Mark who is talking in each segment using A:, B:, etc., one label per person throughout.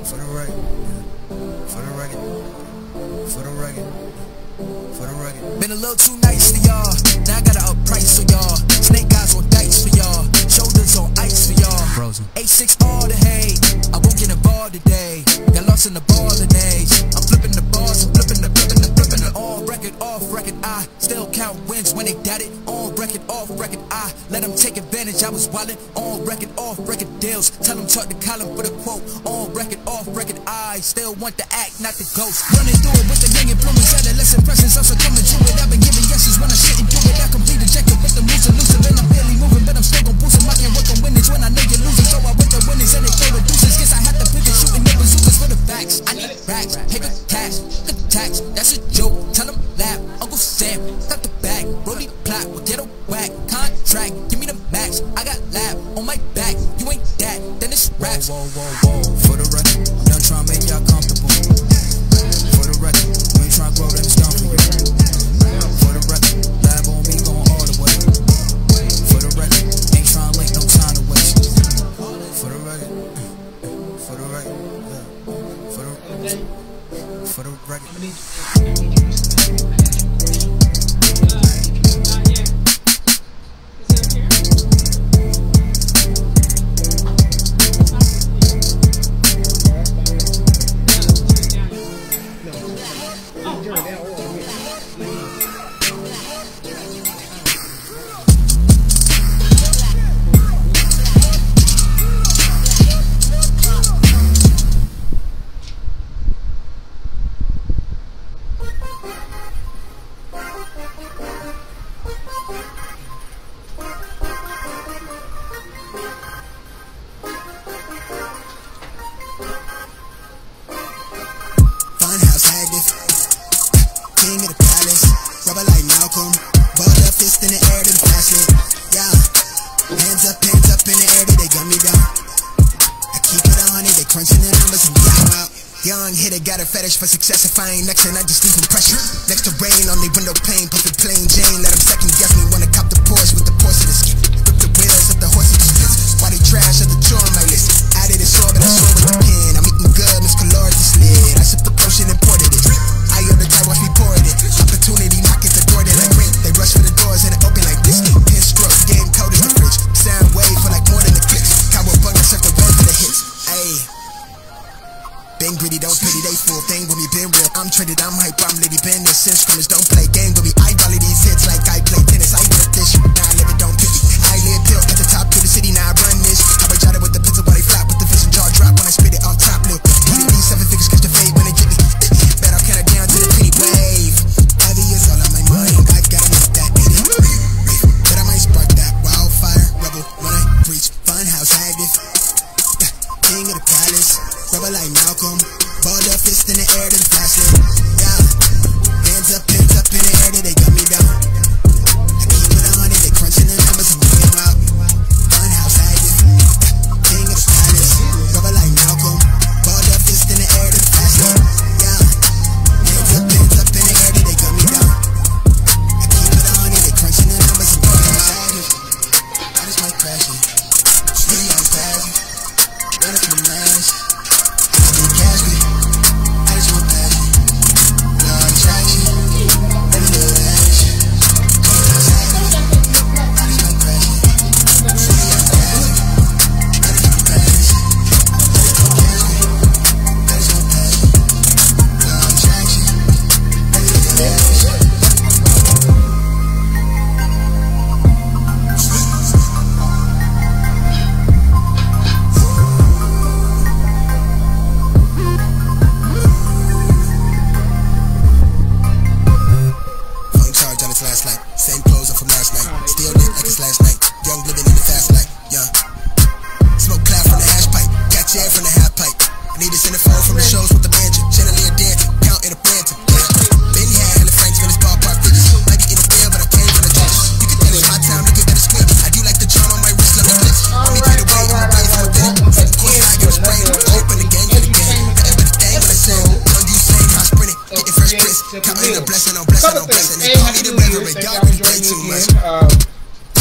A: For the record, for the record, for the record, for the record. Been a little too nice for y'all. Now I gotta up price for y'all. Snake eyes on dice for y'all. Shoulders on ice for y'all. Frozen. A6 all the hate. I won't get involved today. Got lost in the ball of days. I'm flipping the bars. I'm flipping the. On record, off record. I still count wins when they doubt it. On record, off record. I let them take advantage. I was wildin'. On record, off record deals. Tell them talk to Colin for the quote. On record, off record. I still want the act, not the ghost. Running through it with the young influence. Adolescent presence. I'm succumbing to it. I've been giving yeses when I shouldn't do it. I complete ejected with the moves elusive. And I'm barely moving, but I'm still gon' boost them. I can't work on winnings when I know you're losing. So I work the winnings and they throw the deuces. Guess I have to pivot, shooting the bazookas for the facts. I need racks, paper cash, the tax. That's a joke. Tell them laugh. Uncle Sam, got the bag. Brody plot with ghetto whack. Contract, give me the max. I got lab on my back. You ain't that, then it's raps. Whoa, whoa, whoa, whoa. For the record, I'm done trying to make y'all comfortable. For the record, you ain't trying to grow, then it's done for you. For the record, lab on me going all the way. For the record, ain't trying to link, no time to waste. For the record, for the record, yeah. For the record.
B: Got a fetish for success. If I ain't next, and I just leave them pressure. Next to rain on the window pane, put the plain Jane. Let them second guess me when I cop the Porsche with the Porsche of the ski. Rip the wheels of the horses splits. Why they trash at the tour on my list? Added a sword, but I saw with the pen. I'm eating good, Miss Caloric is lit. I sipped the potion, imported it. I owe the guy, watch me pour it. Opportunity knock at the door, they like ring. They rush for the doors and it open like this. Pin stroke, game cold as the fridge. Sound wave for like more than the clicks. Cowboy bug, I serve the world for the hits. Ayy. Been greedy, don't pity, they full thing with me, been real. I'm traded, I'm hype, I'm Liddy business. Since scrimmage, don't play game with me. I volley these hits like I play tennis. I get this shit, now I live it, don't pity. I live built at the top of the city, now I run this. I reach out with the pistol while they flap with the vision, jaw drop when I spit it off top. Look, these 7 figures catch the fade when they get me. Bet I'll count it down to the penny wave. Heavy is all on my mind, I gotta make that edit. But I might spark that wildfire rebel when I preach. Funhouse active, king of the palace. Rebel like Malcolm, ball up fist in the air, then flashlight. Yeah, hands up in the air, they got me down. I keep it 100, they crunching the numbers and bring them out. Funhouse active, king of the palace. Rebel like Malcolm, ball up fist in the air, then flashlight. Yeah, hands up in the air, they got me down. I keep it 100, they crunching the numbers and bring them out. I just might crash it, me like crazy, running from the mask.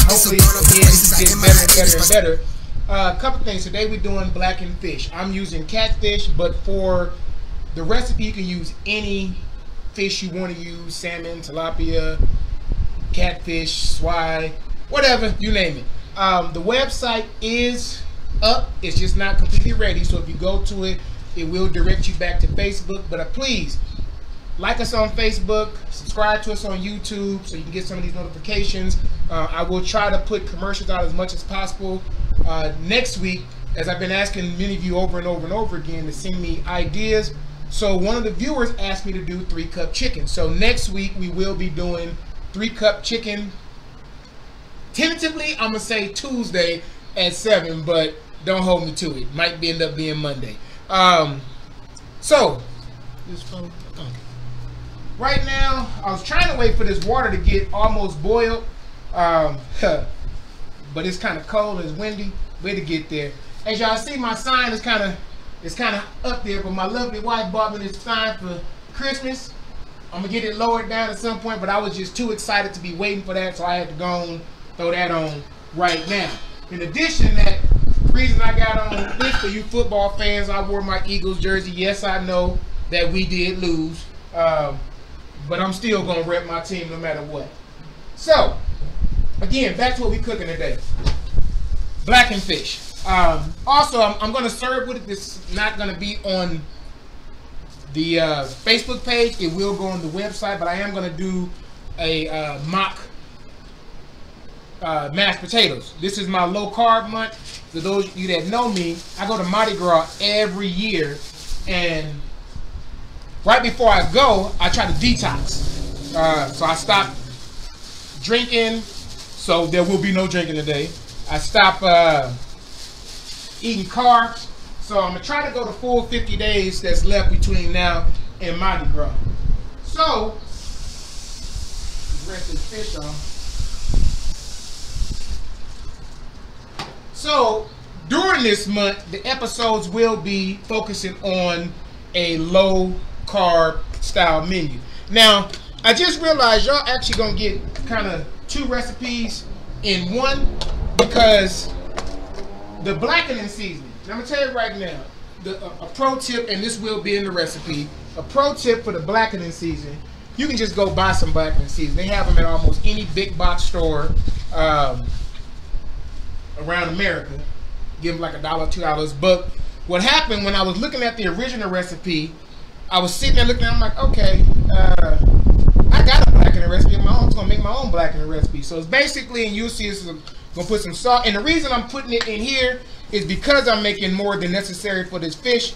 C: Hopefully, again, get better and better. A couple things. Today we're doing blackened fish. I'm using catfish, but for the recipe you can use any fish you want to use: salmon, tilapia, catfish, swai, whatever, you name it. The website is up. It's just not completely ready, so if you go to it, it will direct you back to Facebook. But please like us on Facebook, subscribe to us on YouTube so you can get some of these notifications. I will try to put commercials out as much as possible. Next week, as I've been asking many of you over and over and over again to send me ideas, so one of the viewers asked me to do 3-cup chicken. So next week we will be doing 3-cup chicken. Tentatively, I'm gonna say Tuesday at 7, but don't hold me to it. Might end up being Monday. So this phone. Right now, I was trying to wait for this water to get almost boiled, but it's kind of cold, it's windy. Way to get there. As y'all see, my sign is kind of up there, but my lovely wife bought me this sign for Christmas. I'm gonna get it lowered down at some point, but I was just too excited to be waiting for that, so I had to go and throw that on right now. In addition, that reason I got on this, for you football fans, I wore my Eagles jersey. Yes, I know that we did lose. But I'm still going to rep my team no matter what. So, again, back to what we're cooking today. Blackened fish. Also, I'm going to serve with it. This is not going to be on the Facebook page. It will go on the website, but I am going to do a mock mashed potatoes. This is my low carb month. For those of you that know me, I go to Mardi Gras every year, and right before I go, I try to detox. So I stop drinking, so there will be no drinking today. I stop eating carbs, so I'm going to try to go the full 50 days that's left between now and Mardi Gras. So, rest this fish off. So, during this month, the episodes will be focusing on a low carb style menu. Now, I just realized y'all actually gonna get kind of 2 recipes in one, because the blackening seasoning. And I'm gonna tell you right now, a pro tip, and this will be in the recipe. A pro tip for the blackening season: you can just go buy some blackening season. They have them at almost any big box store around America. Give them like $1, $2. But what happened when I was looking at the original recipe, I was sitting there looking at it, I'm like, okay, I got a blackening recipe of my own. I'm gonna make my own blackening recipe. So it's basically, and you'll see, it's gonna put some salt. And the reason I'm putting it in here is because I'm making more than necessary for this fish.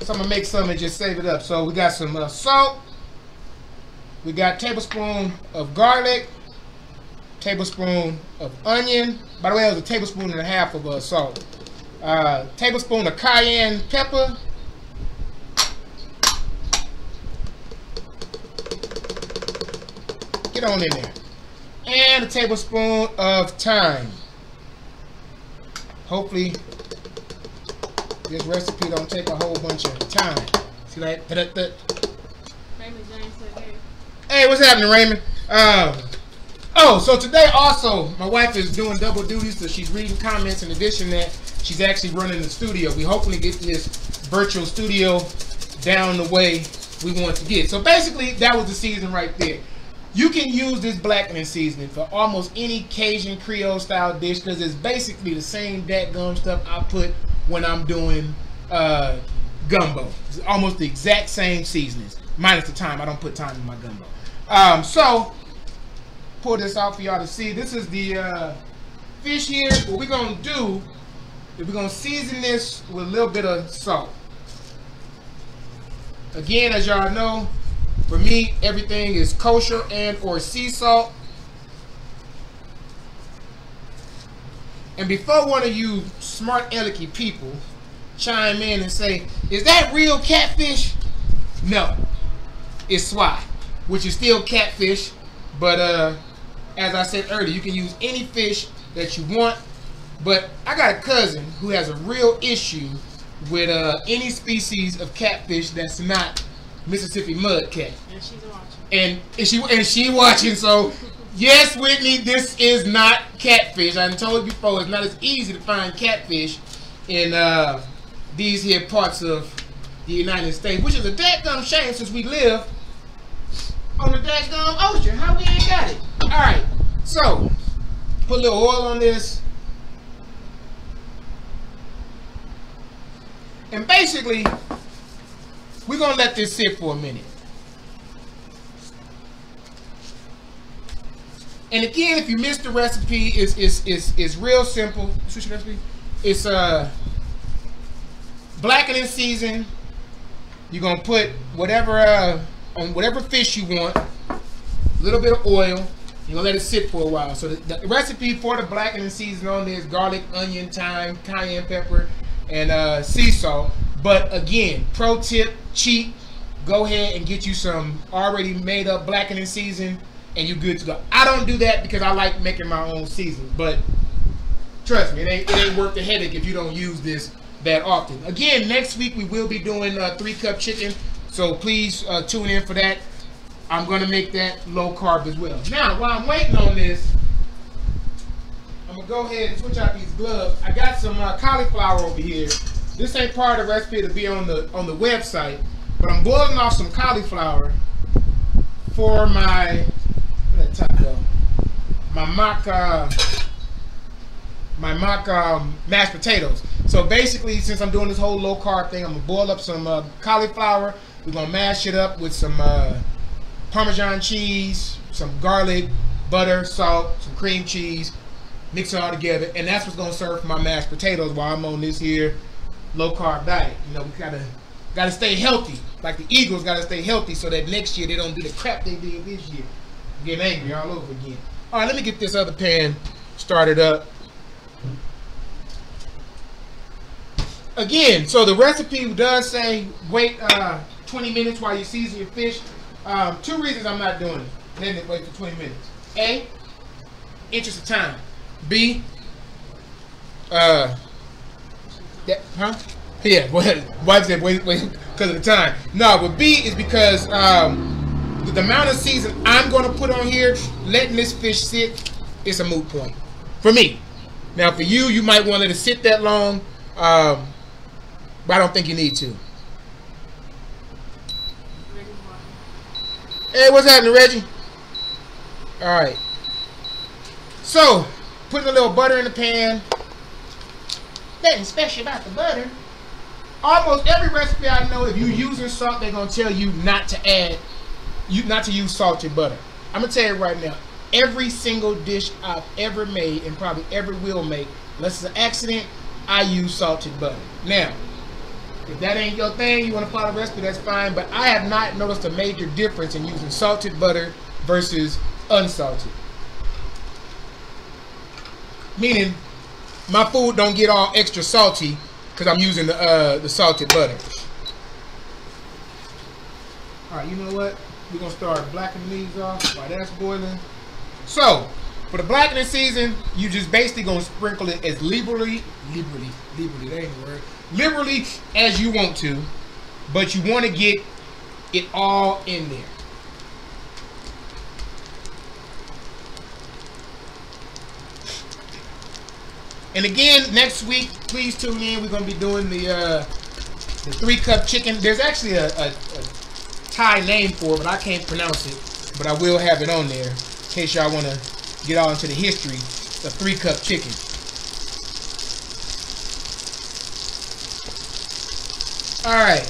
C: So I'm gonna make some and just save it up. So we got some salt. We got a tablespoon of garlic, tablespoon of onion. By the way, it was a tablespoon and a half of salt. Tablespoon of cayenne pepper. Get on in there. And a tablespoon of thyme. Hopefully this recipe don't take a whole bunch of time. See that?
D: Raymond James said, hey.
C: Hey, what's happening, Raymond? Oh, so today also, my wife is doing double duty, so she's reading comments. In addition to that, she's actually running the studio. We hopefully get this virtual studio down the way we want to get. So basically, that was the season right there. You can use this blackening seasoning for almost any Cajun Creole style dish, because it's basically the same dadgum stuff I put when I'm doing gumbo. It's almost the exact same seasonings, minus the thyme. I don't put thyme in my gumbo. So pull this out for y'all to see. This is the fish here. What we're gonna do is we're gonna season this with a little bit of salt. Again, as y'all know, for me, everything is kosher and or sea salt. And before one of you smart alecky people chime in and say, is that real catfish? No, it's swai, which is still catfish, but as I said earlier, you can use any fish that you want. But I got a cousin who has a real issue with any species of catfish that's not Mississippi mudcat.
D: And she's watching.
C: And she watching, so Yes, Whitney, this is not catfish. I told you before, it's not as easy to find catfish in these here parts of the United States, which is a dadgum shame since we live on the dadgum ocean. How we ain't got it? Alright, so put a little oil on this. And basically, we're going to let this sit for a minute. And again, if you missed the recipe, it's real simple. Switch the recipe. It's blackened season. You're gonna put whatever on whatever fish you want. A little bit of oil. You're gonna let it sit for a while. So the recipe for the blackened season on there is garlic, onion, thyme, cayenne pepper, and sea salt. But again, pro tip, cheap. Go ahead and get you some already made up blackened season, and you're good to go. I don't do that because I like making my own seasons, but trust me, it ain't worth the headache if you don't use this that often. Again, next week we will be doing 3-cup chicken, so please tune in for that. I'm going to make that low carb as well. Now, while I'm waiting on this, I'm going to go ahead and switch out these gloves. I got some cauliflower over here. This ain't part of the recipe to be on the website, but I'm boiling off some cauliflower for my mock mashed potatoes. So basically, since I'm doing this whole low carb thing, I'm gonna boil up some cauliflower. We're gonna mash it up with some Parmesan cheese, some garlic, butter, salt, some cream cheese, mix it all together, and that's what's gonna serve for my mashed potatoes while I'm on this here low carb diet. You know, we gotta stay healthy. Like the Eagles gotta stay healthy so that next year they don't do the crap they did this year. Getting angry all over again. All right, let me get this other pan started up. Again, so the recipe does say wait 20 minutes while you season your fish. 2 reasons I'm not doing it. Then wait for 20 minutes. A, interest of time. B, yeah, wife said wait because of the time. No, but B is because the amount of season I'm going to put on here, letting this fish sit, it's a moot point for me. Now for you, you might want to let it sit that long, but I don't think you need to. Hey, what's happening, Reggie? All right. So, putting a little butter in the pan. Nothing special about the butter. Almost every recipe I know, if you're using salt, they're gonna tell you not to use salted butter. I'm gonna tell you right now, every single dish I've ever made and probably ever will make, unless it's an accident, I use salted butter. Now, if that ain't your thing, you want to follow the recipe, that's fine, but I have not noticed a major difference in using salted butter versus unsalted. Meaning, my food don't get all extra salty because I'm using the salted butter. Alright, you know what? We're going to start blackening these off while that's boiling. So, for the blackening season, you just basically going to sprinkle it as liberally, that ain't the word, liberally as you want to, but you want to get it all in there. And again, next week, please tune in. We're going to be doing the 3-cup chicken. There's actually a Thai name for it, but I can't pronounce it. But I will have it on there in case y'all want to get all into the history of 3-cup chicken. Alright.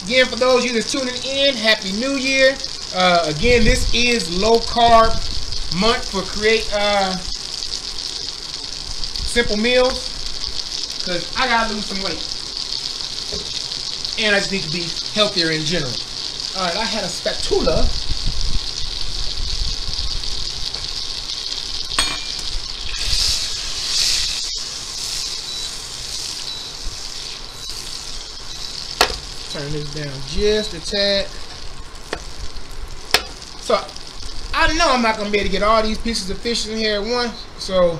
C: Again, for those of you that's tuning in, Happy New Year. Again, this is low carb month for Create Simple Meals, because I gotta lose some weight and I just need to be healthier in general. Alright, I had a spatula. Turn this down just a tad. So I know I'm not going to be able to get all these pieces of fish in here at once, so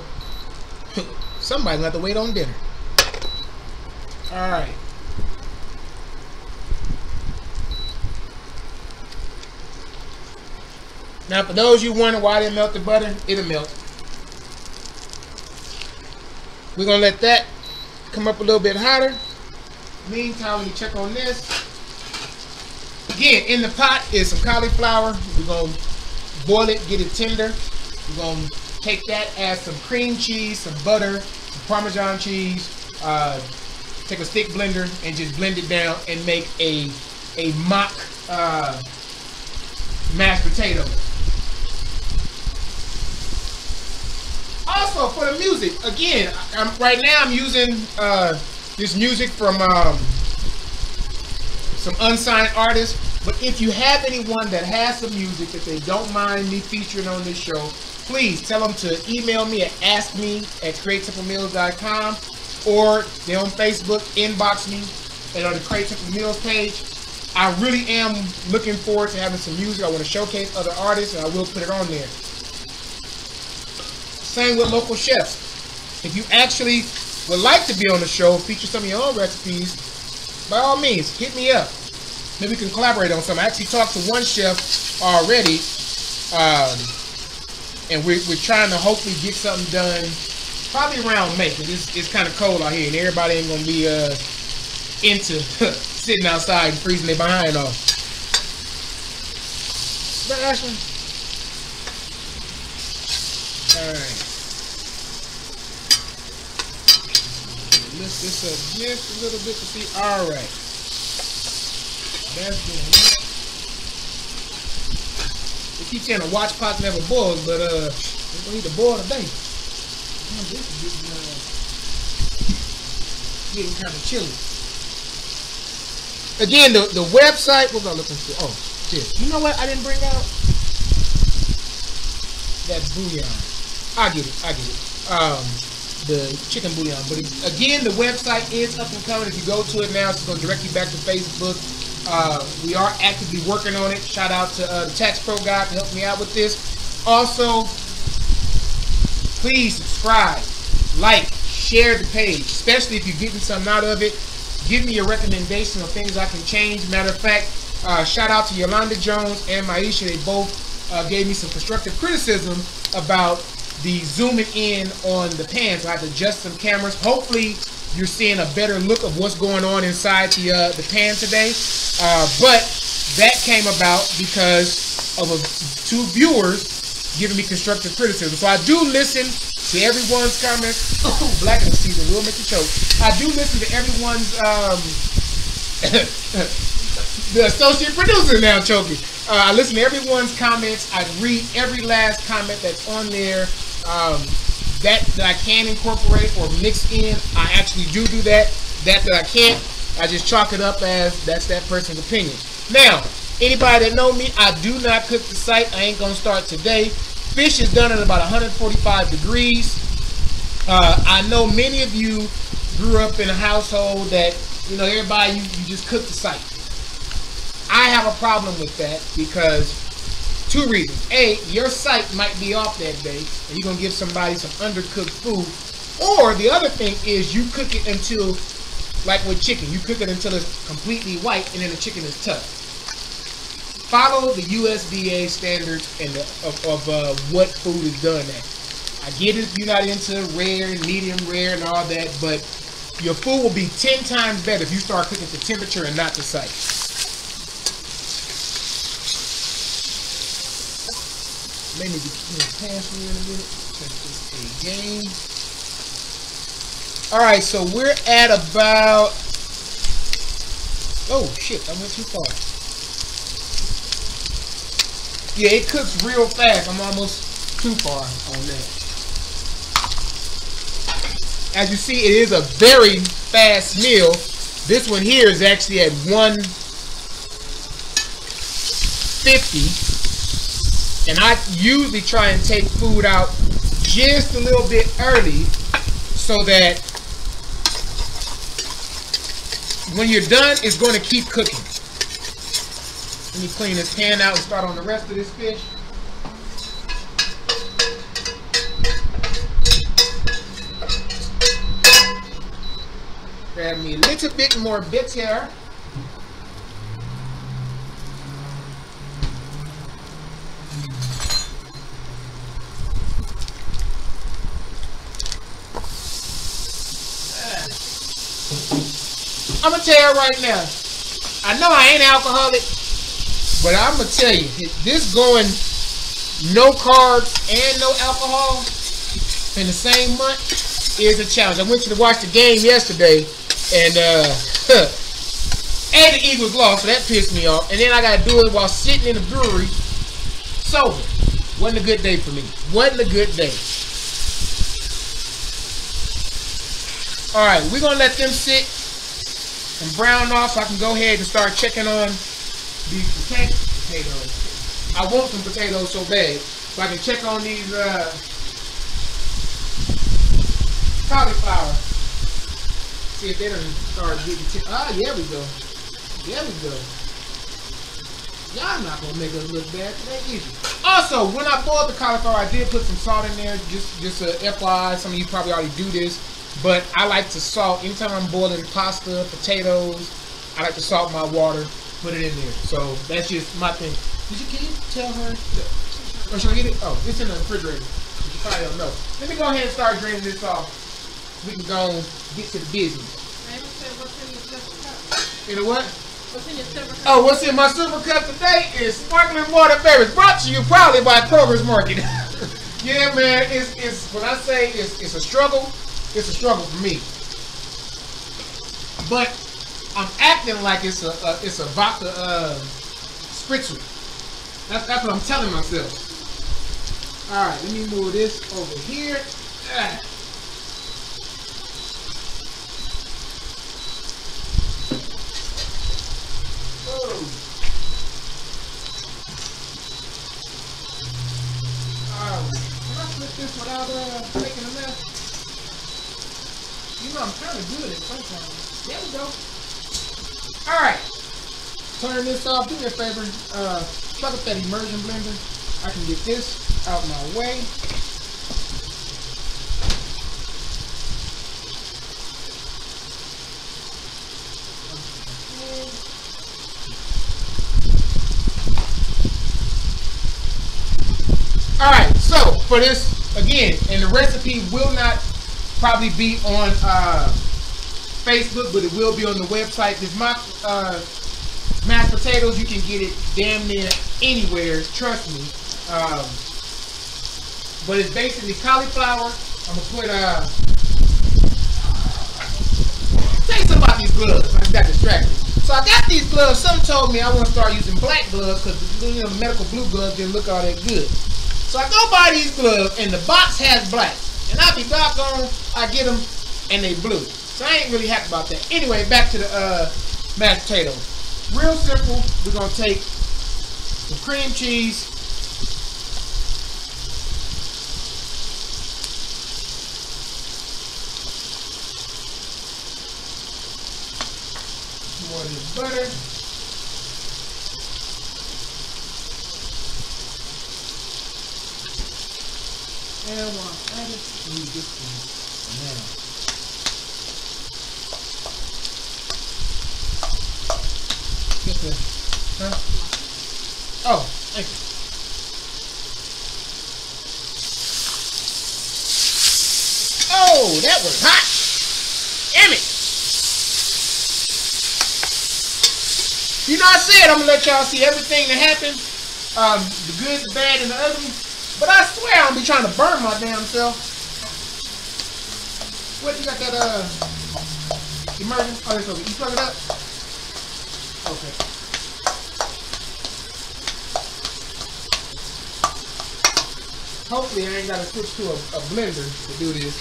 C: somebody's going to have to wait on dinner. Alright. Now, for those you wondering why I didn't melt the butter, it'll melt. We're gonna let that come up a little bit hotter. Meantime, let me check on this. Again, in the pot is some cauliflower. We're gonna boil it, get it tender. We're gonna take that, add some cream cheese, some butter, some Parmesan cheese. Take a stick blender and just blend it down and make a mock mashed potato. Also, for the music, again, right now I'm using this music from some unsigned artists. But if you have anyone that has some music that they don't mind me featuring on this show, please tell them to email me at askme@createsimple.meals.com, or they're on Facebook, inbox me and on the Create Simple Meals page. I really am looking forward to having some music. I want to showcase other artists, and I will put it on there. Same with local chefs. If you actually would like to be on the show, feature some of your own recipes, by all means, hit me up. Maybe we can collaborate on something. I actually talked to one chef already, and we're trying to hopefully get something done probably around May, because it's kind of cold out here, and everybody ain't going to be into sitting outside and freezing their behind off. Is that Ashley? Alright. Lift this up just a little bit to see. Alright. That's good. They keep saying a watch pot never boils, but we're gonna need to boil today. This is getting kind of chilly. Again, the website, what was I looking for? Oh, shit. You know what I didn't bring out? That bouillon. I get it. The chicken bouillon. But again, the website is up and coming. If you go to it now, it's going to direct you back to Facebook. We are actively working on it. Shout out to the Tax Pro guy to help me out with this. Also, please subscribe, like, share the page, especially if you're getting something out of it. Give me your recommendation of things I can change. Matter of fact, shout out to Yolanda Jones and Maisha. They both gave me some constructive criticism about the zooming in on the pans. I have to adjust some cameras. Hopefully, you're seeing a better look of what's going on inside the pan today. But that came about because of two viewers giving me constructive criticism. So I do listen to everyone's comments. Blackened season will make you choke. I do listen to everyone's the associate producer now choking. I listen to everyone's comments. I read every last comment that's on there. That I can incorporate or mix in, I actually do that. That I can't, I just chalk it up as that's that person's opinion. Now, anybody that know me, I do not cook the site. I ain't gonna start today. Fish is done at about 145 degrees. I know many of you grew up in a household that, you know, everybody, you just cook the site. I have a problem with that because two reasons. A, your sight might be off that day, and you're going to give somebody some undercooked food. Or the other thing is you cook it until, like with chicken, you cook it until it's completely white, and then the chicken is tough. Follow the USDA standards and of what food is done at. I get it if you're not into rare, medium rare, and all that, but your food will be 10 times better if you start cooking to temperature and not the sight. Maybe the pass me in a minute. Check this again. Alright, so we're at about... Oh, shit, I went too far. Yeah, it cooks real fast. I'm almost too far on that. As you see, it is a very fast meal. This one here is actually at 150. And I usually try and take food out just a little bit early so that when you're done, it's going to keep cooking. Let me clean this pan out and start on the rest of this fish. Grab me a little bit more bits here. I'm gonna tell you right now. I know I ain't alcoholic, but I'm gonna tell you, this going no carbs and no alcohol in the same month is a challenge. I went to watch the game yesterday, and and the Eagles lost, so that pissed me off. And then I gotta do it while sitting in the brewery sober. Wasn't a good day for me. Wasn't a good day. All right, we're gonna let them sit and brown off so I can go ahead and start checking on these potatoes. I want some potatoes so bad, so I can check on these cauliflower. See if they done start getting. Yeah, we go. There we go. Y'all not gonna make us look bad today, either. Also, when I boiled the cauliflower, I did put some salt in there. Just a FYI, some of you probably already do this, but I like to salt anytime I'm boiling pasta, potatoes. I like to salt my water, put it in there. So that's just my thing. Can you tell her? Or should I get it? Oh, it's in the refrigerator. You probably don't know. Let me go ahead and start draining this off. We can go and get to the business. You know what?
D: What's in your silver cup?
C: Oh, what's in my super cup today is sparkling water beverage, brought to you probably by Kroger's Market. Yeah, man, it's when I say it's a struggle for me. But I'm acting like it's a vodka spritzer. That's what I'm telling myself. All right, let me move this over here. This without making a mess. You know I'm trying to do it sometimes. There we go. Alright. Turn this off. Do me a favor. Plug up that immersion blender. I can get this out my way. Alright, so for this, again, and the recipe will not probably be on Facebook, but it will be on the website. This mashed potatoes, you can get it damn near anywhere, trust me. But it's basically cauliflower. I'm going to put, tell you something about these gloves. I just got distracted. So I got these gloves. Some told me I want to start using black gloves because the medical blue gloves didn't look all that good. So I go buy these gloves, and the box has black. And I be doggone, I get them, and they blue. So I ain't really happy about that. Anyway, back to the mashed potatoes. Real simple. We're going to take some cream cheese. More of this butter. And while I'm at it, let me get some banana. Get the, huh? Oh, thank you. Oh, that was hot. Damn it. You know, I said I'm going to let y'all see everything that happened. The good, the bad, and the ugly. But I swear I don't be trying to burn my damn self. What, you got that, immersion? Oh, it's over. You plug it up? Okay. Hopefully I ain't got to switch to a blender to do this.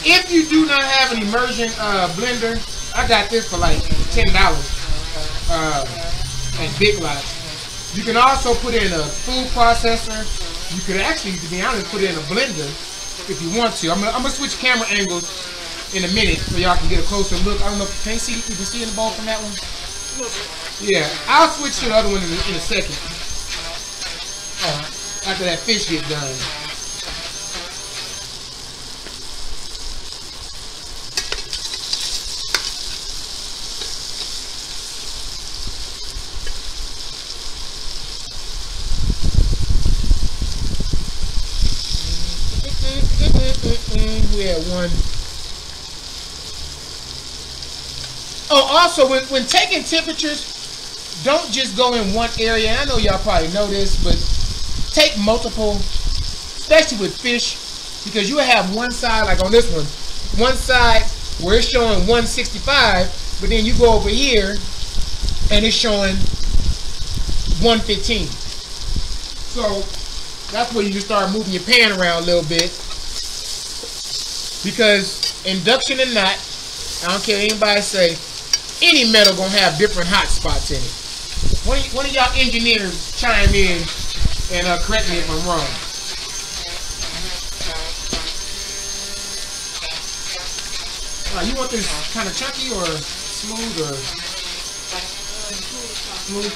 C: If you do not have an immersion blender, I got this for like $10 at Big Lots. You can also put in a food processor. You could actually, to be honest, put it in a blender if you want to. I'm gonna switch camera angles in a minute so y'all can get a closer look. I don't know if you can see in the bowl from that one. Yeah, I'll switch to the other one in a second. After that fish gets done. We had one Oh, also, when taking temperatures, don't just go in one area. I know y'all probably know this, but take multiple, especially with fish, because you have one side, like on this one side where it's showing 165, but then you go over here and it's showing 115. So that's where you just start moving your pan around a little bit, because induction or not, I don't care what anybody say, any metal gonna have different hot spots in it. One of y'all engineers chime in and correct me if I'm wrong. You want this kind of chunky or smooth or smooth?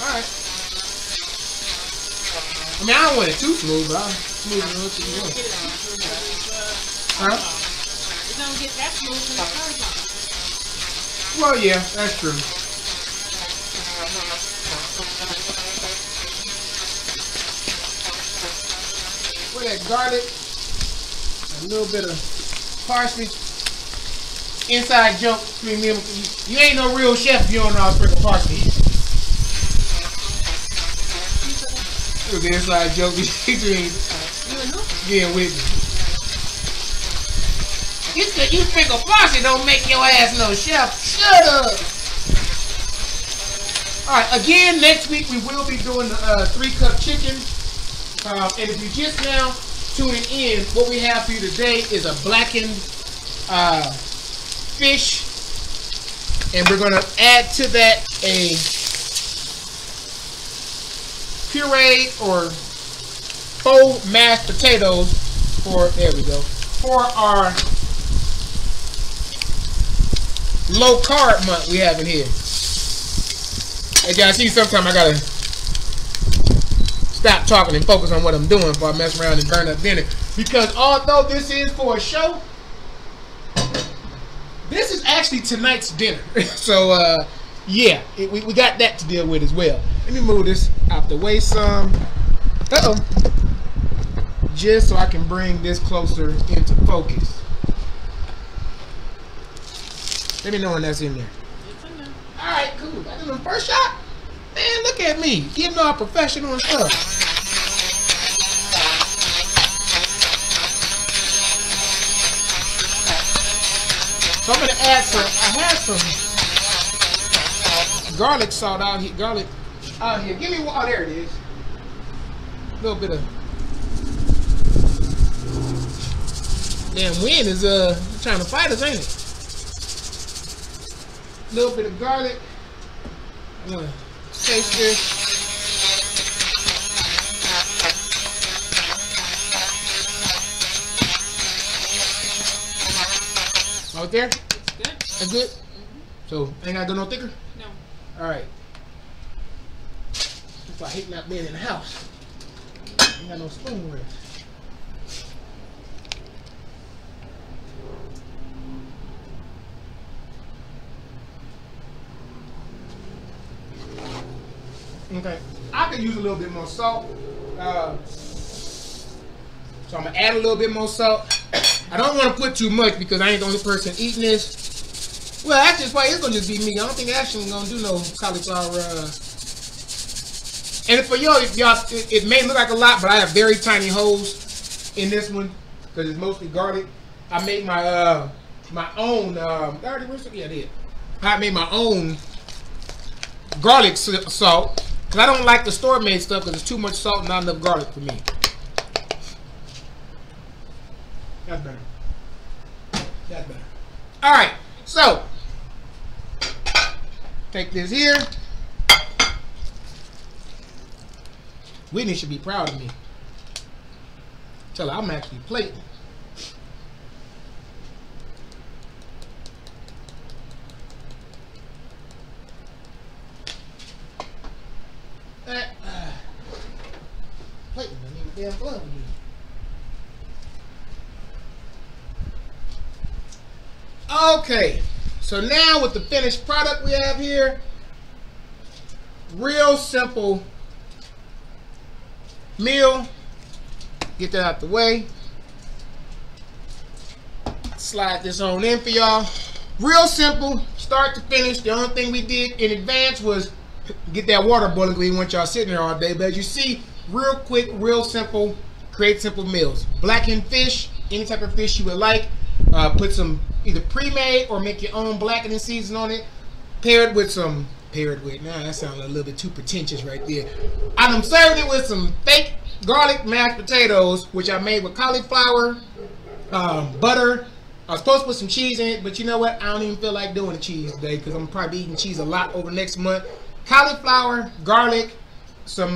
C: All right. I mean, I don't want it too smooth, but I'll smooth it a little too much. Huh?
D: It don't get that smooth when it turns on.
C: Well, yeah, that's true. With that garlic, a little bit of parsley. Inside joke between me and you ain't no real chef if you don't know how to sprinkle parsley. It was the inside joke between being with me. You said you sprinkle parsley don't make your ass no chef. Shut up. Alright, again, next week we will be doing the 3-cup chicken. And if you just now tuning in, what we have for you today is a blackened fish, and we're going to add to that a pureed or faux mashed potatoes for our low carb month we have in here. As y'all see, sometimes I gotta stop talking and focus on what I'm doing before I mess around and burn up dinner, because although this is for a show, this is actually tonight's dinner. So, yeah, we got that to deal with as well. Let me move this out the way some. Uh-oh. Just so I can bring this closer into focus. Let me know when that's in there.
D: It's in there.
C: Alright, cool. Got the first shot? Man, look at me. Getting all professional and stuff. So I'm gonna add some. I have some garlic salt out here. Garlic out here. Give me one. Oh, there it is. A little bit of. Damn wind is trying to fight us, ain't it? A little bit of garlic. I'm gonna taste this. Out there?
D: It's good.
C: That's good? So, ain't gotta go no thicker?
D: No.
C: Alright. That's why I hate not being in the house. Ain't got no spoonware. Okay. I could use a little bit more salt. So I'm gonna add a little bit more salt. I don't want to put too much because I ain't the only person eating this. Well, actually, it's gonna just be me. I don't think Ashley's gonna do no cauliflower. And for y'all, it may look like a lot, but I have very tiny holes in this one because it's mostly garlic. I made my my own. I made my own garlic salt because I don't like the store-made stuff because it's too much salt and not enough garlic for me. That's better. That's better. All right, so take this here. Whitney should be proud of me. Tell her I'm actually plating. Plating, I need a damn glove again. Okay, so now with the finished product we have here, real simple meal. Get that out the way. Slide this on in for y'all. Real simple. start to finish, the only thing we did in advance was get that water boiling. We didn't want y'all sitting there all day. But as you see, real quick, real simple, create simple meals. Blackened fish, any type of fish you would like. Put some either pre-made or make your own blackening season on it. Paired with some, nah, that sounded a little bit too pretentious right there. I'm serving it with some fake garlic mashed potatoes, which I made with cauliflower, butter. I was supposed to put some cheese in it, but you know what? I don't even feel like doing the cheese today because I'm probably eating cheese a lot over next month. Cauliflower, garlic, some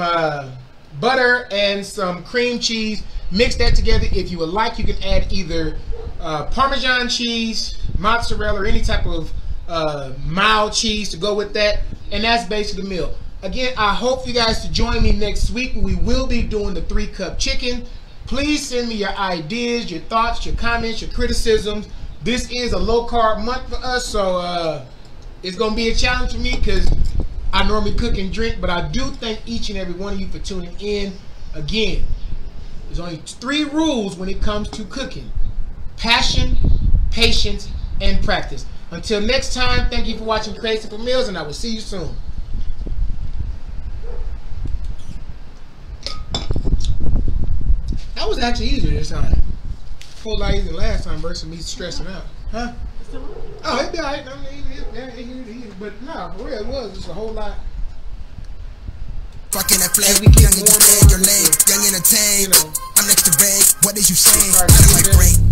C: butter, and some cream cheese. Mix that together. If you would like, you can add either Parmesan cheese, mozzarella, or any type of mild cheese to go with that. And that's basically the meal. Again, I hope you guys to join me next week. We will be doing the 3-cup chicken. Please send me your ideas, your thoughts, your comments, your criticisms. This is a low-carb month for us, so it's going to be a challenge for me because I normally cook and drink, but I do thank each and every one of you for tuning in. Again, there's only 3 rules when it comes to cooking: passion, patience, and practice. Until next time, thank you for watching Create Simple Meals, and I will see you soon. That was actually easier this time. A whole lot easier than last time versus me stressing out. Huh? Oh, it'd be alright. But no, for real, it was just a whole lot.
B: Fucking that flag, young in your leg, young entertained. I'm next to vague. What is you saying? I don't like break.